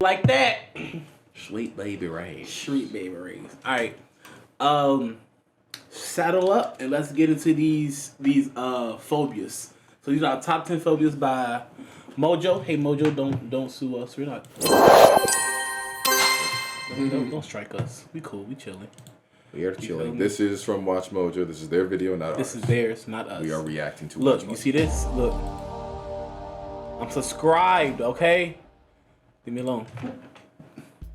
like that. Sweet baby rays. Street baby rays. All right. Saddle up and let's get into these phobias. So these are our top 10 phobias by MOJO. Hey MOJO, don't sue us. We're not. Don't strike us. We cool. We chilling. We are chilling. This is from Watch Mojo. This is their video, not ours. This is theirs, not us. We are reacting to. Look, you see this? Look. I'm subscribed. Okay. Leave me alone.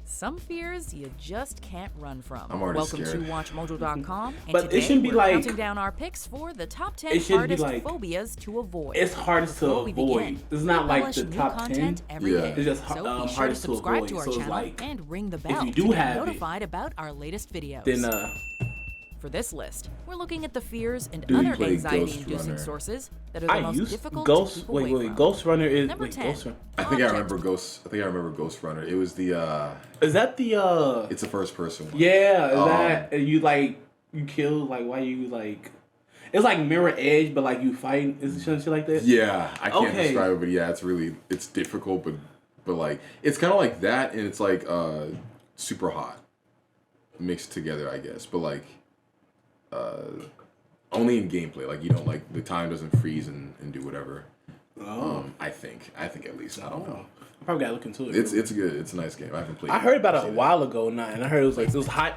Some fears you just can't run from. I'm already Welcome scared. to WatchMojo.com, and But today it shouldn't be we're like- counting down our picks for the top 10 It shouldn't be hardest like- phobias to avoid. It's hardest to Before we avoid. begin, It's not we like publish the new top 10. content every Yeah. day. It's just So be sure to hardest to subscribe avoid. to our So it's channel like, and ring the bell you do to get have it, notified about our latest videos. then For this list, we're looking at the fears and Do you other play anxiety-inducing Ghost Runner? sources that are the I most used difficult Ghost. to keep away Wait, from. Ghost Runner is. Number Wait, 10. Ghost Runner. I think I Object. remember Ghost Runner. It was the Is that the? It's a first person one. Yeah, is that you like you kill like why you like? It's like Mirror Edge, but like you fight. Is it some shit like that? Yeah, I can't Okay. describe it, but yeah, it's difficult, but like it's kind of like that, and it's like super hot mixed together, I guess. But like only in gameplay, like you don't like the time doesn't freeze and do whatever. I think at least I don't know. I probably gotta look into it. It's good. It's a nice game. I haven't played. I heard about it a while ago now, and I heard it was hot,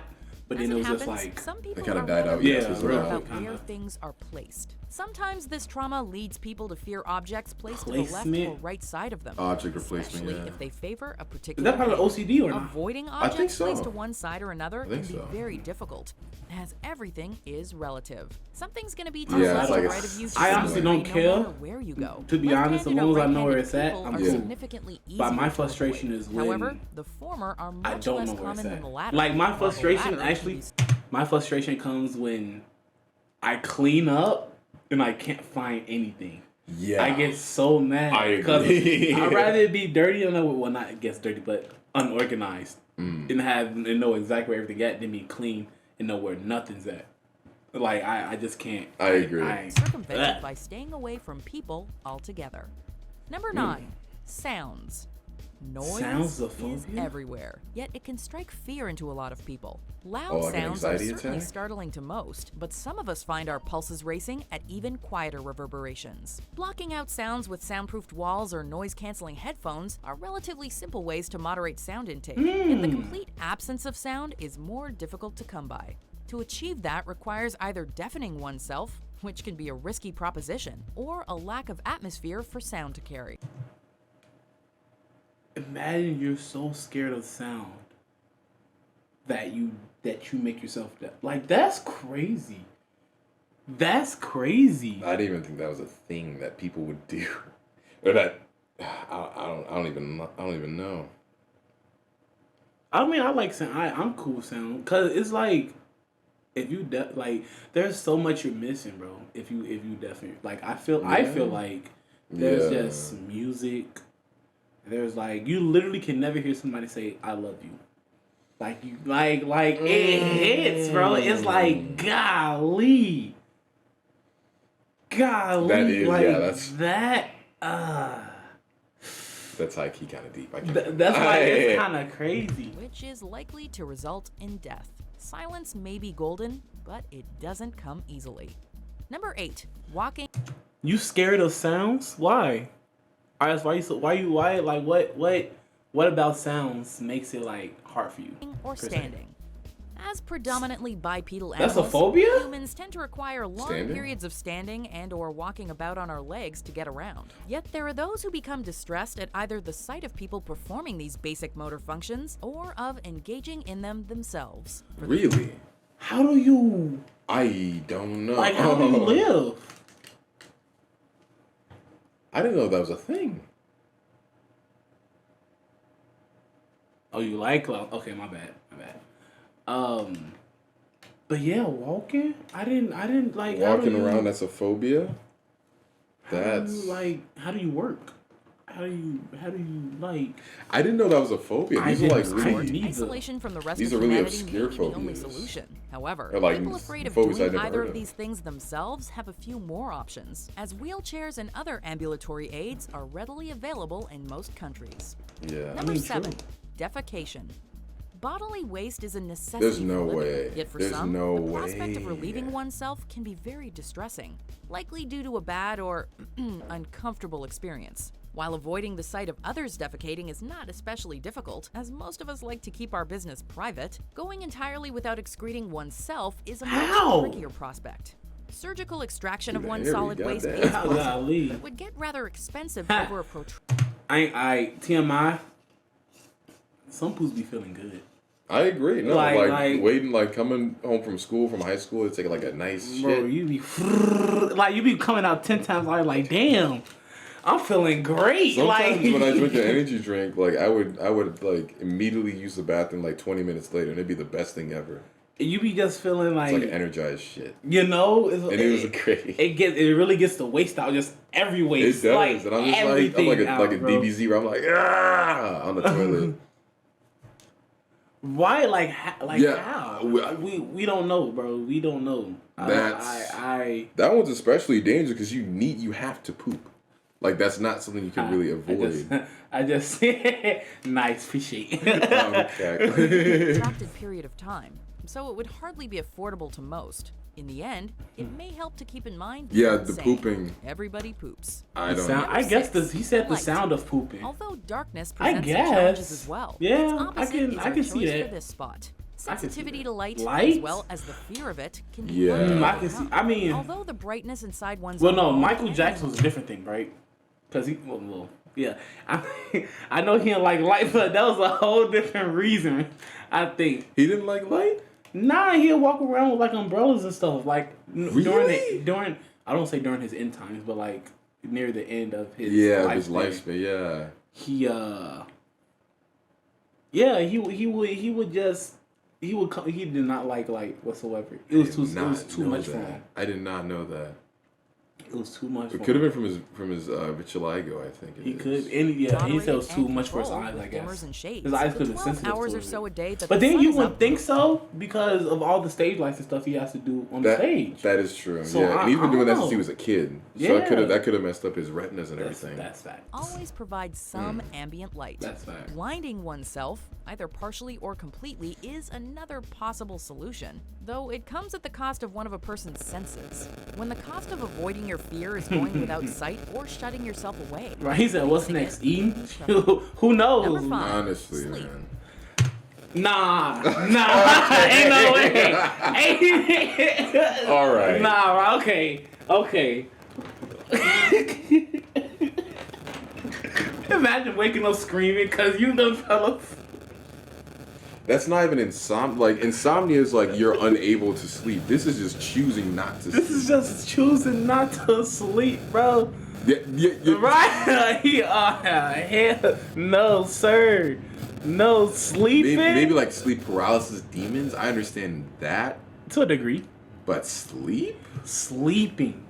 but As then it was happens, just like some people kinda are died out, really yeah, concerned really, about kinda. where things are placed. Sometimes this trauma leads people to fear objects placed to the left Placement? or right side of them. Object replacement, especially yeah. if they favor a is particular that part of angle. OCD or not? Avoiding think objects so. placed to one side or another can think be so. very difficult, as everything is relative. Something's gonna be to Yeah, the left it's like or a right of you. I honestly don't no care. matter where you go. To be honest, as Left-handed long or as I know where right-handed it's at, people I'm are cool. significantly But easier my to frustration avoid. is when However, the former are I much don't less know where it's common than at. the latter. Like my while the frustration latter can actually, be my frustration comes when I clean up and I can't find anything. Yeah, I get so mad. I because agree. I'd rather it be dirty and well, not I guess dirty, but unorganized, and know exactly where everything at than be clean and know where nothing's at. Like I just can't. I agree. circumvented by staying away from people altogether. Number 9, sounds. Noise Sounds a is phobia? everywhere, yet it can strike fear into a lot of people. Loud Oh, like an sounds are anxiety certainly attack? startling to most, but some of us find our pulses racing at even quieter reverberations. Blocking out sounds with soundproofed walls or noise-canceling headphones are relatively simple ways to moderate sound intake, yet the complete absence of sound is more difficult to come by. To achieve that requires either deafening oneself, which can be a risky proposition, or a lack of atmosphere for sound to carry. Imagine you're so scared of sound that you make yourself deaf. Like that's crazy. That's crazy. I didn't even think that was a thing that people would do, or that I don't even know. I mean, I like sound. I'm cool with sound because it's like if you like, there's so much you're missing, bro. If you definitely like, I feel like there's Yeah. just music. There's like you literally can never hear somebody say "I love you," like you like it hits, bro. It's like golly. That is, like, yeah, that's- that. That's high key kind of deep. I can't. That's why it's kind of crazy. Which is likely to result in death. Silence may be golden, but it doesn't come easily. Number 8, walking You scared of sounds? Why? What about sounds makes it like hard for you? or per se? standing. As predominantly bipedal That's a animals, phobia? humans tend to require long Standing? periods of standing and or walking about on our legs to get around. Yet there are those who become distressed at either the sight of people performing these basic motor functions or of engaging in them themselves. Really? How do you I don't know. like? How do you live? I didn't know that was a thing. Oh, you like? Okay, my bad. But yeah, walking. I didn't like Walking how do you, around, that's a phobia. How That's how do you work? How do you like? I didn't know that was a phobia. I These are like didn't- I really. didn't either. Isolation from the rest These of are really humanity obscure may be the only phobias. solution. However, They're like people afraid of phobias doing I'd never either heard of of. these things themselves have a few more options, as wheelchairs and other ambulatory aids are readily available in most countries. Yeah. Number mean, 7, true. defecation. Bodily waste is a necessity. There's no for living, way. Yet for There's some, no the prospect of way. relieving oneself can be very distressing, likely due to a bad or uncomfortable experience. While avoiding the sight of others defecating is not especially difficult, as most of us like to keep our business private, going entirely without excreting oneself is a much trickier prospect. Surgical extraction of one's solid waste is possible, but it would get rather expensive over a TMI. Some poops be feeling good. I agree. No, like waiting, like coming home from school, from high school, to take like a nice bro, shit. you be coming out 10 times like, damn, I'm feeling great. Sometimes like when I drink an energy drink, like I would like immediately use the bathroom like 20 minutes later, and it'd be the best thing ever. You be just feeling like It's like energized shit. You know, and it was great. It really gets the waste out, just every waste. It does, like, and I'm just like a DBZ where I'm like on the toilet. Why? Like how? We don't know, bro. We don't know. That one's especially dangerous because you have to poop. Like that's not something you can really avoid. I just nice, appreciate. protracted period of time, so it would hardly be affordable to most. In the end, it may help to keep in mind. The pooping. Everybody poops. I don't know. I guess he said the sound of pooping. Although darkness presents some guess. challenges as well. Yeah, I can see that. For this spot. Sensitivity to light, Light? as well as the fear of it, can be Yeah. I can see. I mean, although the brightness inside one's Michael Jackson was a different thing, right? Because yeah. I know he didn't like light, but that was a whole different reason. I think He didn't like light. Nah, he'll walk around with like umbrellas and stuff. Like Really? during I don't say during his end times, but like near the end of his his lifespan. Yeah. He did not like light whatsoever. It was too much for him. I did not know that. It was too much. It could have been from his vitiligo, I think. He could, and he said it was too much for his eyes. I guess his eyes could have sensitive hours to or so it. a day that But the then sun you is wouldn't up. think so because of all the stage lights and stuff he has to do on the stage. That is true. So yeah, and he's been I doing that don't since he know. was a kid. Yeah. So that could have messed up his retinas and everything. That's fact. Always provide some ambient light. That's fact. Blinding oneself, either partially or completely, is another possible solution, though it comes at the cost of one of a person's senses. When the cost of avoiding your fear is going without sight or shutting yourself away. Right, he said, "What's next? Eating? Who knows?" Number 5, Honestly, sleep. man. Nah, ain't no way. All right. Nah, okay. Imagine waking up screaming because you done fell asleep. That's not even insomnia. Like insomnia is like you're unable to sleep. This is just choosing not to sleep. This is just choosing not to sleep, bro. Yeah. Right? Hell, no, sir. No sleeping. Maybe like sleep paralysis demons. I understand that, to a degree. but sleep? Sleeping.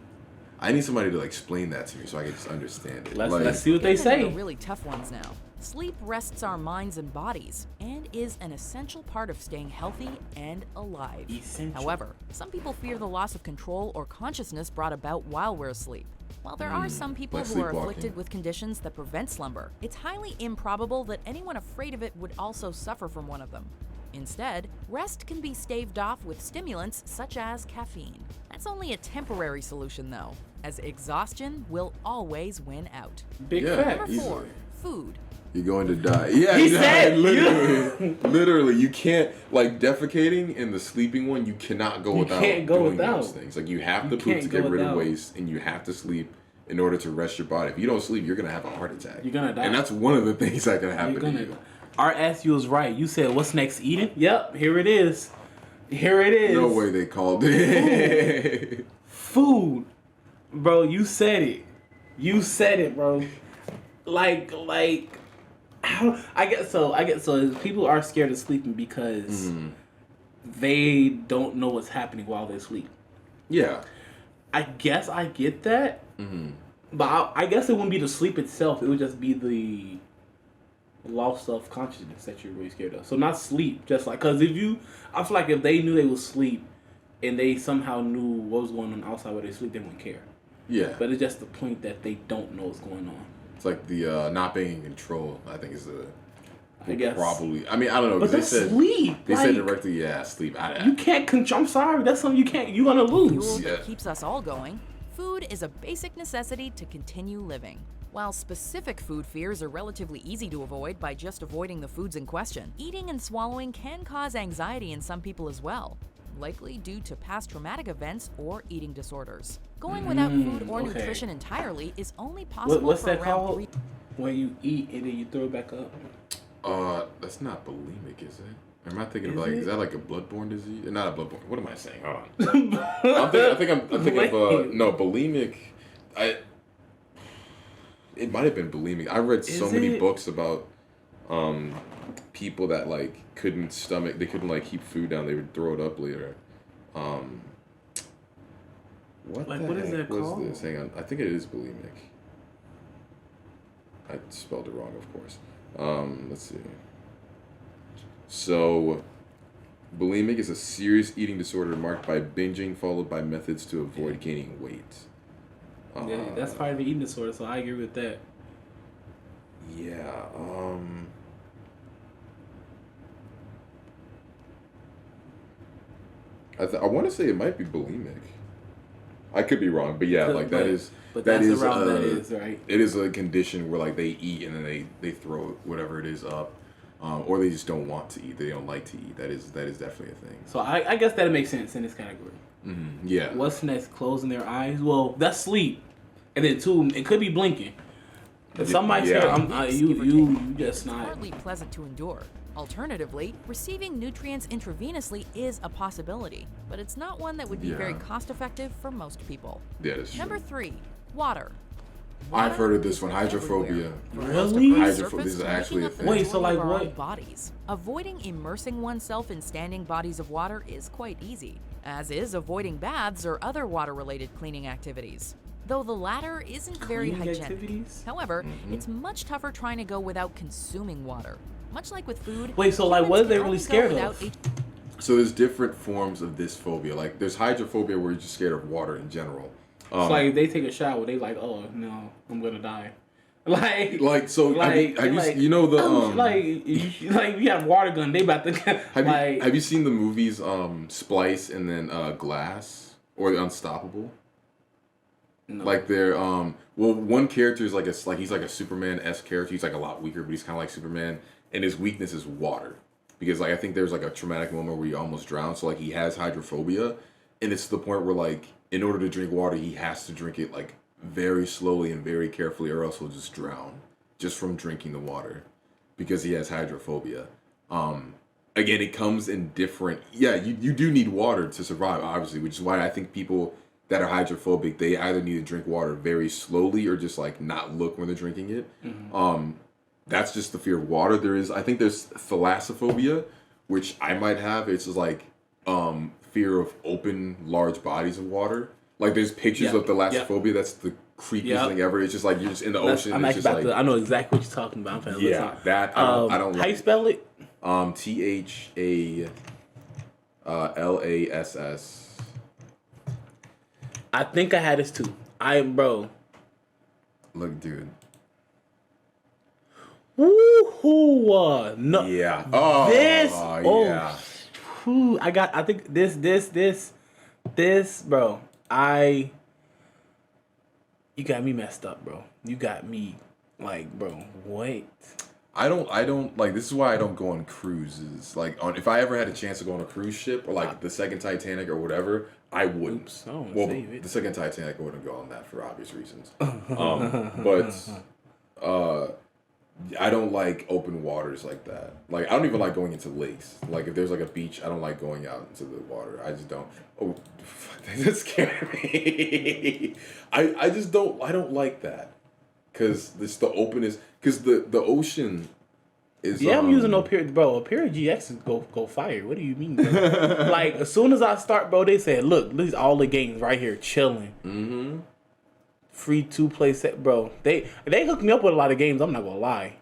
I need somebody to like explain that to me so I can just understand it. Let's see what they Getting into say. the really tough ones now. Sleep rests our minds and bodies and is an essential part of staying healthy and alive. Essential. However, some people fear the loss of control or consciousness brought about while we're asleep. While there are some people like who are sleepwalking. afflicted with conditions that prevent slumber, it's highly improbable that anyone afraid of it would also suffer from one of them. Instead, rest can be staved off with stimulants such as caffeine. That's only a temporary solution though, as exhaustion will always win out. Big Yeah. fact. Number 4, food. You're going to die. Yeah, He said literally, you can't like defecating and the sleeping one. You cannot go without can't go doing without. those things. Like you have to You poop can't to go get rid of without. waste, and you have to sleep in order to rest your body. If you don't sleep, you're gonna have a heart attack. You're gonna die. and that's one of the things that can happen You're to gonna. you. Art asked you was right. You said, "What's next? Eating?" Yep. Here it is. Here it is. No way they called it. Food, bro. You said it. You said it, bro. Like. I get so. People are scared of sleeping because they don't know what's happening while they sleep. Yeah. I guess I get that, but I guess it wouldn't be the sleep itself. It would just be the loss of consciousness that you're really scared of. So not sleep, just like because I feel like if they knew they would sleep, and they somehow knew what was going on outside where they sleep, they wouldn't care. Yeah. But it's just the point that they don't know what's going on. It's like the not being in control. I think is the I guess. Probably. I mean, I don't know. But They that's said sleep. They like, said directly, yeah, sleep. You can't control. I'm sorry. That's something you can't. You're gonna lose. Fuel that keeps us all going. Food is a basic necessity to continue living. While specific food fears are relatively easy to avoid by just avoiding the foods in question, eating and swallowing can cause anxiety in some people as well, likely due to past traumatic events or eating disorders. Going without food or nutrition entirely is only possible What's for that around called? 3. When you eat and then you throw it back up. That's not bulimic, is it? Or am I thinking of is that like a bloodborne disease? Not a bloodborne. What am I saying? Hold on. I'm thinking of no bulimic. It might have been bulimic. I read so many books about people that like couldn't stomach. They couldn't like keep food down. They would throw it up later. What is that called? This? Hang on. I think it is bulimic. I spelled it wrong, of course. Let's see. So, bulimic is a serious eating disorder marked by binging followed by methods to avoid gaining weight. Yeah, that's part of the eating disorder, so I agree with that. Yeah. I want to say it might be bulimic. I could be wrong, but yeah, like that is. But that that's is around that is right. It is a condition where like they eat and then they throw whatever it is up, or they just don't want to eat. They don't like to eat. That is definitely a thing. So I guess that makes sense in this category. Mm-hmm. Yeah. What's next? Closing their eyes. Well, that's sleep, and then two, it could be blinking. If somebody said, you just not. It's hardly pleasant to endure. Alternatively, receiving nutrients intravenously is a possibility, but it's not one that would be very cost-effective for most people. Yeah, that's true. Number 3, water. I've heard of this one, hydrophobia. Really? Hydrophobia is actually a thing. Wait, so like our what? own bodies. Avoiding immersing oneself in standing bodies of water is quite easy, as is avoiding baths or other water-related cleaning activities. Though the latter isn't very hygienic. Activities? However, it's much tougher trying to go without consuming water. Much like with food. Wait, so like what are they really scared of? So there's different forms of this phobia. Like there's hydrophobia where you're just scared of water in general. It's like if they take a shower, they like, oh no, I'm gonna die. Like so like, have you like, you know the like you have water gun, they about to have you seen the movies Splice and then Glass or Unstoppable? No. Like they're well, one character is like he's like a Superman-esque character. He's like a lot weaker, but he's kind of like Superman, and his weakness is water. Because like I think there's like a traumatic moment where he almost drowned, so like he has hydrophobia, and it's to the point where like in order to drink water, he has to drink it like very slowly and very carefully, or else he'll just drown just from drinking the water, because he has hydrophobia. Again, it comes in different. Yeah, you do need water to survive, obviously, which is why I think people that are hydrophobic, they either need to drink water very slowly or just like not look when they're drinking it. Mm-hmm. That's just the fear of water. I think there's thalassophobia, which I might have. It's just like fear of open, large bodies of water. Like there's pictures of thalassophobia. That's the creepiest thing ever. It's just like you're just in the ocean. I'm actually about to. I know exactly what you're talking about. I'm that I don't. How you spell it? THALASS. I think I had this too. Look, dude. Woohoo! No. Yeah. Oh. This. Yeah. Whew, I think this, bro. You got me messed up, bro. You got me, like, bro. What? I don't like. This is why I don't go on cruises. Like, if I ever had a chance to go on a cruise ship or like the second Titanic or whatever, I wouldn't. Oops, I don't well, save it. The second Titanic, I wouldn't go on that for obvious reasons. I don't like open waters like that. Like, I don't even like going into lakes. Like, if there's like a beach, I don't like going out into the water. I just don't. Oh, that scared me. I just don't. I don't like that. Because it's the openness. Because the ocean is. Yeah, I'm using Opera, bro. Opera GX is go fire. What do you mean, bro? Like, as soon as I start, bro, they said, look, these all the games right here, chilling. Mm-hmm. Free 2-play set, bro. They hooked me up with a lot of games. I'm not gonna lie.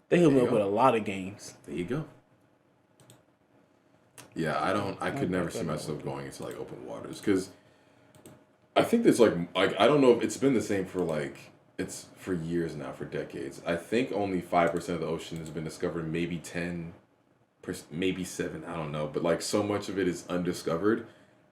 They hooked me up with a lot of games. There you go. Yeah, I could never see myself going into like open waters because I think there's like I don't know if it's been the same for like It's for years now, for decades. I think only 5% of the ocean has been discovered. Maybe 10, maybe 7. I don't know. But like so much of it is undiscovered,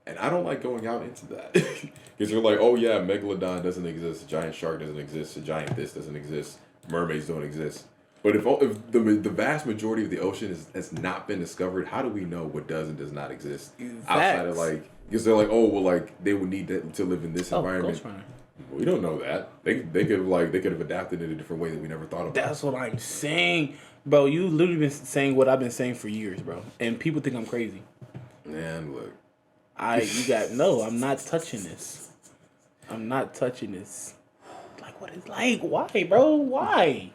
and I don't like going out into that because you're like, oh yeah, megalodon doesn't exist, a giant shark doesn't exist, a giant this doesn't exist, mermaids don't exist. But if the vast majority of the ocean has not been discovered, how do we know what does and does not exist outside of like? Because they're like, oh well, like they would need to live in this environment. We don't know that. They could have adapted it in a different way that we never thought about. That's what I'm saying, bro. You literally been saying what I've been saying for years, bro, and people think I'm crazy. Man, look. I'm not touching this. I'm not touching this. Like, what is like? Why, bro? Why?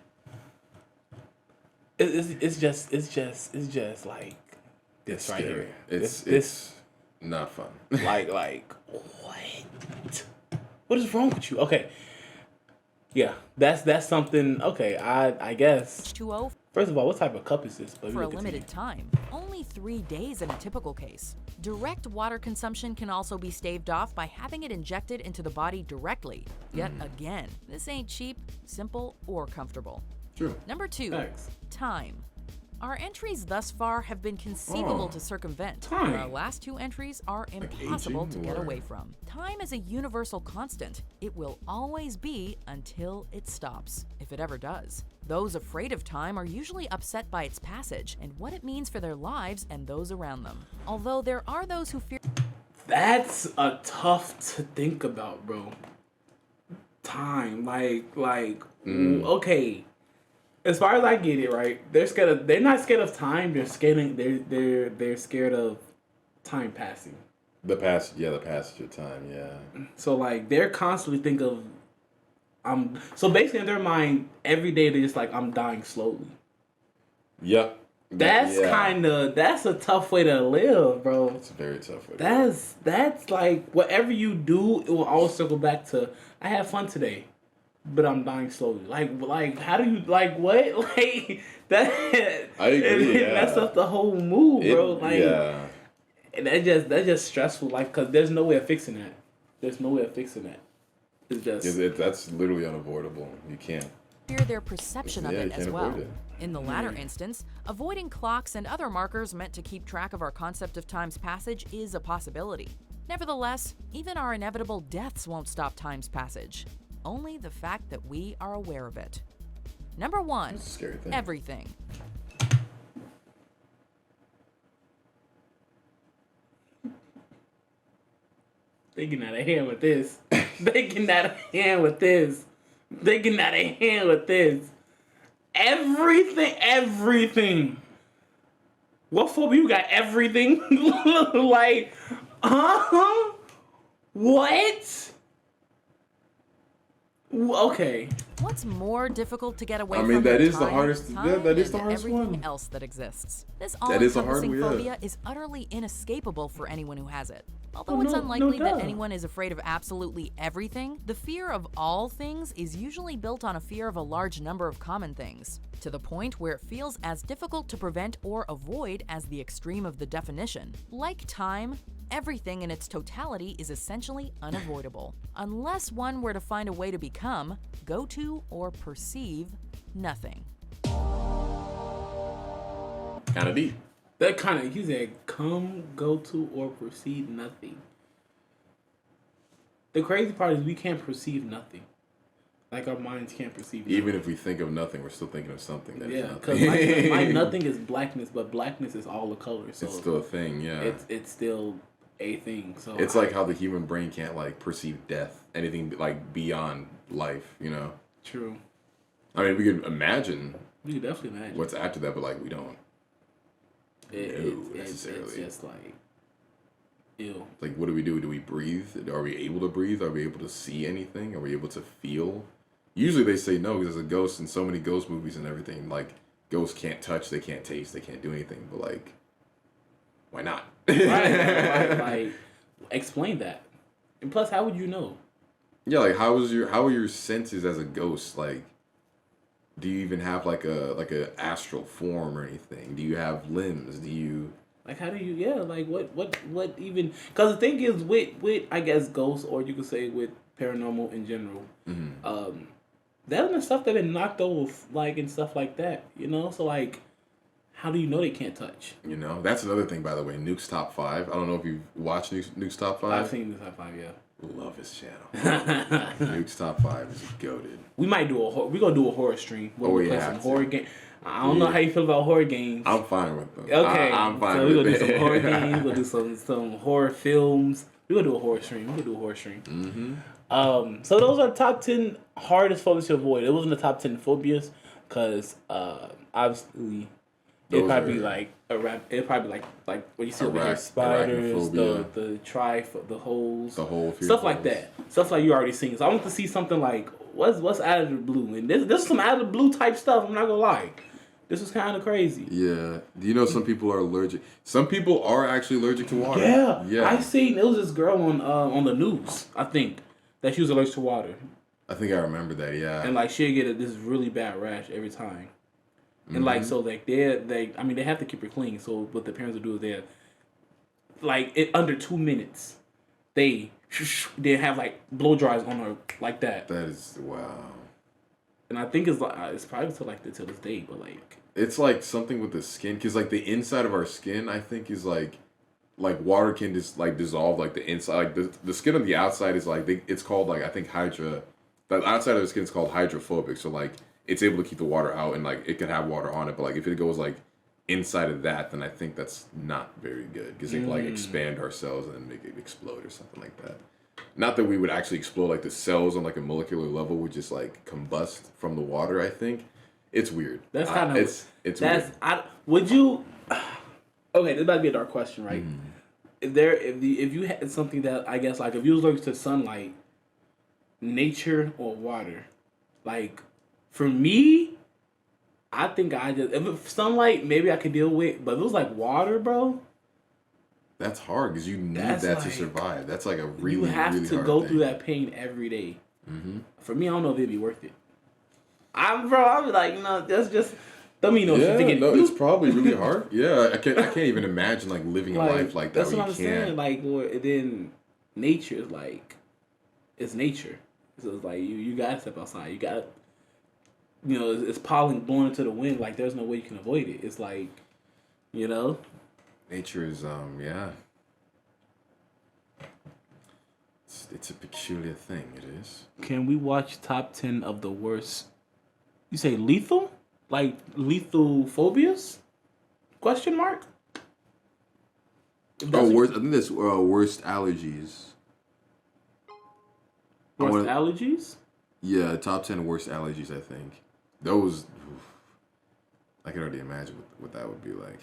It's just like this right here. It's not fun. like what? What is wrong with you? Okay. Yeah, that's something. Okay, I guess. H2O. First of all, what type of cup is this? For a limited time. Only 3 days in a typical case. Direct water consumption can also be staved off by having it injected into the body directly. Yet again, this ain't cheap, simple, or comfortable. True. Number 2, Thanks. time. Our entries thus far have been conceivable to circumvent. Time. Our last 2 entries are impossible to get away from. Time is a universal constant. It will always be until it stops, if it ever does. Those afraid of time are usually upset by its passage and what it means for their lives and those around them. Although there are those who fear... That's a tough to think about, bro. Time, okay. As far as I get it, right? They're not scared of time. They're scared of time passing. The passage of time. Yeah. So like they're constantly think of, So basically in their mind, every day they're just like, I'm dying slowly. Yep. That's a tough way to live, bro. It's a very tough way. That's like whatever you do, it will always circle back to I had fun today, but I'm dying slowly. Like how do you like what like that? I agree. It messed up the whole mood, bro. Like and that's just stressful. Like because there's no way of fixing that. There's no way of fixing that. It's just that's literally unavoidable. You can't. Fear their perception of it as well. In the latter instance, avoiding clocks and other markers meant to keep track of our concept of time's passage is a possibility. Nevertheless, even our inevitable deaths won't stop time's passage. Only the fact that we are aware of it. Number 1, That's a scary thing. Everything. they getting out of hand with this. They getting out of hand with this. They getting out of hand with this. Everything. What phobia you got? Everything? Like, what? Okay. What's more difficult to get away from? I mean, that is the time, hardest. time That is the than hardest everything one. else that exists. This That is a hard all-encompassing one, yeah. phobia is utterly inescapable for anyone who has it. Although Oh, it's no, unlikely no that doubt. anyone is afraid of absolutely everything, the fear of all things is usually built on a fear of a large number of common things, to the point where it feels as difficult to prevent or avoid as the extreme of the definition. Like time, everything in its totality is essentially unavoidable, unless one were to find a way to become, go to, or perceive nothing. Kind of deep. That kind of, he said, come, go to, or perceive nothing. The crazy part is we can't perceive nothing. Like our minds can't perceive nothing. Even if we think of nothing, we're still thinking of something. That is because nothing. my nothing is blackness, but blackness is all the colors. So It's still a thing, yeah. It's still a thing. So It's like how the human brain can't like perceive death, anything like beyond life, you know. True. I mean, we could imagine We can definitely imagine. what's after that, but like we don't. It's necessarily. just like, ew. Like, what do we do? Do we breathe? Are we able to breathe? Are we able to see anything? Are we able to feel? Usually they say no because there's a ghost in so many ghost movies and everything. Like, ghosts can't touch, they can't taste, they can't do anything. But like, why not? Right. Like, explain that. And plus, how would you know? Yeah, like how are your senses as a ghost? Like, do you even have like a astral form or anything? Do you have limbs? Do you Like, how do you? Yeah. Like, what even? Because the thing is, with I guess ghosts, or you could say with paranormal in general, That's the stuff that been knocked over, like, and stuff like that, you know? So, like, how do you know they can't touch? You know, that's another thing, by the way. Nuke's Top 5. I don't know if you've watched Nuke's Top 5. I've seen Nuke's Top 5, yeah. Love his channel. Nuke's Top 5 is goated. We might do we're going to do a horror stream. We play have some horror games. I don't know how you feel about horror games. I'm fine with them. Okay. I'm fine so with it. We're going to do some horror games. We're going to do some horror films. We're going to do a horror stream. Mm-hmm. So those are top 10 hardest phobias to avoid. It wasn't the top 10 phobias because obviously it'd probably be like it'd probably be like what you see over here, spiders, the holes, stuff like that. Stuff like you already seen. So I want to see something like what's out of the blue, and this is some out of the blue type stuff. I'm not gonna lie. This is kind of crazy. Yeah. Do you know some people are allergic? Some people are actually allergic to water. Yeah. I seen it was this girl on the news. I think that she was allergic to water. I think I remember that. Yeah. And like she'd get this really bad rash every time. And like so like they have to keep her clean. So what the parents will do is they like under 2 minutes they have like blow dries on her like that. That is wow. And I think it's probably till this day, but like it's like something with the skin because like the inside of our skin I think is like water can just like dissolve like the inside like the skin on the outside is like it's called like I think the outside of the skin is called hydrophobic, so like it's able to keep the water out and like it can have water on it, but like if it goes like inside of that, then I think that's not very good because it can like expand our cells and make it explode or something like that. Not that we would actually explode, like the cells on like a molecular level would just like combust from the water. I think it's weird. That's kind of it's weird. Would you? Okay, this about to be a dark question, right? If you had something that I guess like if you was allergic to sunlight, nature or water, like. For me, I think if it's sunlight, maybe I could deal with. But if it was like water, bro. That's hard because you need that to survive. That's like a really, you have really to hard go thing. through that pain every day. Mm-hmm. For me, I don't know if it'd be worth it. I'm like, that's just. Let me know. It's probably really hard. Yeah, I can't even imagine like living a life like that. That's what I'm saying. Like, then nature is like, it's nature. So it's like you gotta step outside. You gotta. It's pollen blowing into the wind. Like, there's no way you can avoid it. It's like, nature is, it's a peculiar thing. It is. Can we watch top 10 of the worst? You say lethal? Like lethal phobias? Question mark? Worst. I think that's worst allergies. Worst allergies? Yeah, top 10 worst allergies. I think. Those, I can already imagine what that would be like.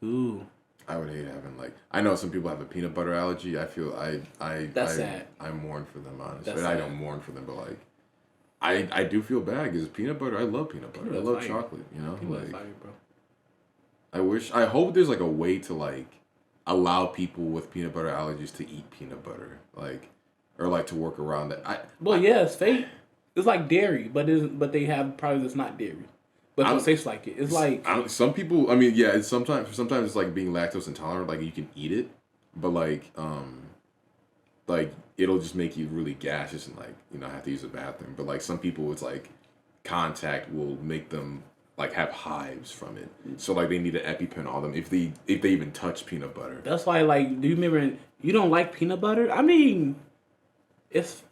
Ew. I would hate having like. I know some people have a peanut butter allergy. I feel That's sad. I mourn for them honestly. I don't mourn for them, but like, I do feel bad because peanut butter. I love peanut butter. I love chocolate. Like, fire, bro. I hope there's like a way to like allow people with peanut butter allergies to eat peanut butter, like. Or like to work around that. It's fake. It's like dairy, but they have products that's not dairy, but it tastes like it. It's like some people. I mean, yeah. It's sometimes it's like being lactose intolerant. Like you can eat it, but like it'll just make you really gaseous and like have to use the bathroom. But like some people, it's like contact will make them like have hives from it. So like they need an EpiPen on them if they even touch peanut butter. That's why like do you remember you don't like peanut butter? I mean. It's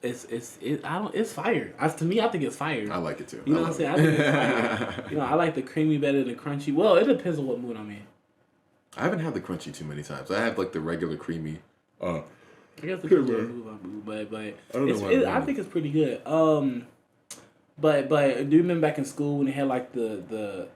fire. To me, I think it's fire. I like it too. You know what I'm saying? I think it's fire. I like the creamy better than crunchy. Well, it depends on what mood I'm in. I haven't had the crunchy too many times. I have like the regular creamy. I guess the mood, but I don't know. I think it's pretty good. But do you remember back in school when they had like the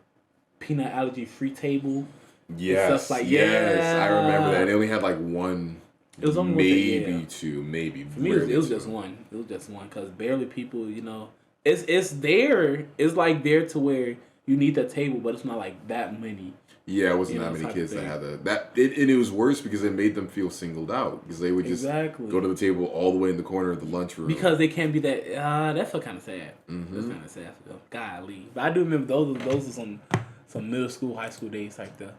peanut allergy free table? Yes. Stuff like I remember that. They only had like one. It was only maybe two, maybe. For me, it was just one. It was just one because barely people, it's there. It's like there to where you need that table, but it's not like that many. Yeah, it wasn't that many kids that had that. It was worse because it made them feel singled out because they would just go to the table all the way in the corner of the lunchroom because they can't be that. That's kind of sad. Mm-hmm. That's kind of sad. Golly, but I do remember those are some middle school, high school days like that.